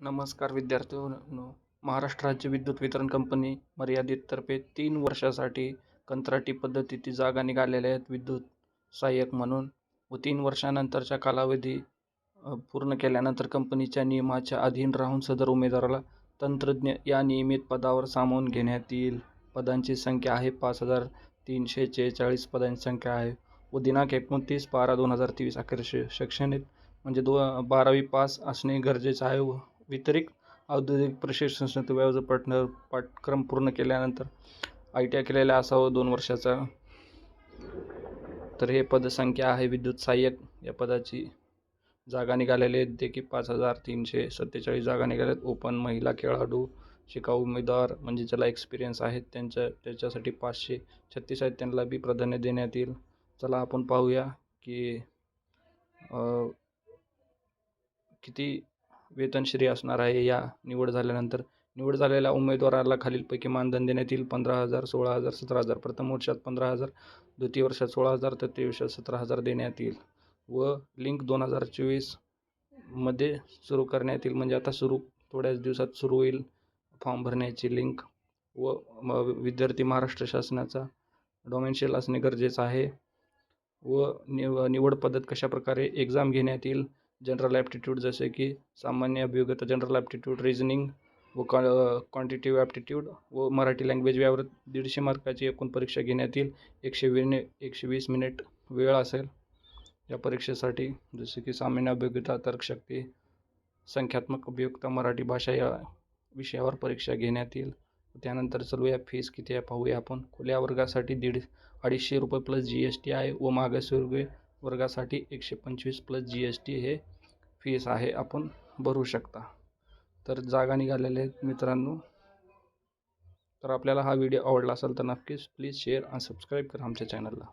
नमस्कार विद्यार्थ्यांनो. महाराष्ट्र राज्य विद्युत वितरण कंपनी मर्यादित तर्फे 3 वर्षासाठी कंत्राटी पद्धतीची जागा निघालेल्या आहेत विद्युत सहाय्यक म्हणून. व 3 वर्षानंतरचा कालावधी पूर्ण केल्यानंतर कंपनीच्या नियमाच्या अधीन राहून सदर उमेदवाराला तंत्रज्ञ या नियमित पदावर सामावून घेण्यात येईल. पदांची संख्या आहे 5346 पदांची संख्या आहे व दिनांक 29/12/2023 अखेर शैक्षणिक म्हणजे 12वी पास असणे गरजेचं आहे. व व्यतिरिक्त औद्योगिक प्रशिक्षण संस्थेत पाठ्यक्रम पूर्ण केल्यानंतर ITI केलेला असावं 2 वर्षाचा. तर हे पदसंख्या आहे विद्युत सहाय्यक या पदाची. जागा निघालेले आहेत देखील 5347 जागा निघाल्यात. ओपन महिला खेळाडू शिकाऊ उमेदवार म्हणजे ज्याला एक्सपिरियन्स आहे त्याच्यासाठी 536 आहेत, त्यांना बी प्राधान्य देण्यात येईल. चला आपण पाहूया की किती वेतनश्री असणार आहे या निवड झाल्यानंतर. निवड झालेल्या उमेदवाराला खालीलपैकी मानधन देण्यात येईल. 15,000, 16,000, 17,000. प्रथम वर्षात 15,000, द्वितीय वर्षात 16,000, तृतीय वर्षात 17,000 देण्यात येईल. व लिंक 2024 मध्ये सुरू करण्यात येईल. म्हणजे आता थोड्याच दिवसात सुरू होईल फॉर्म भरण्याची लिंक. व विद्यार्थी महाराष्ट्र शासनाचा डोमेन्शियल असणे गरजेचं आहे. व निवड पद्धत कशा प्रकारे एक्झाम घेण्यात येईल. जनरल ॲप्टिट्यूड जसे की सामान्य अभियोग्यता, जनरल ॲप्टिट्यूड, रिझनिंग व क्वांटिटेटिव्ह ॲप्टिट्यूड व मराठी लँग्वेज यावर 150 मार्काची एकूण परीक्षा घेण्यात येईल. 120 मिनिट वेळ असेल या परीक्षेसाठी. जसे की सामान्य अभियोग्यता, तर्कशक्ती, संख्यात्मक अभियोग्यता, मराठी भाषा या विषयावर परीक्षा घेण्यात येईल. त्यानंतर चलूया फीस किती आहे पाहूया आपण. खुल्या वर्गासाठी 250 रुपये प्लस GST आहे व मागासवर्गीय वर्गासाठी 125 प्लस GST हे फीस आहे, आपण भरू शकता. तर जागा निघालेल्या आहेत मित्रांनो. तर आपल्याला हा व्हिडिओ आवडला असेल तर नक्कीच प्लीज शेअर आणि सबस्क्राईब करा आमच्या चॅनलला.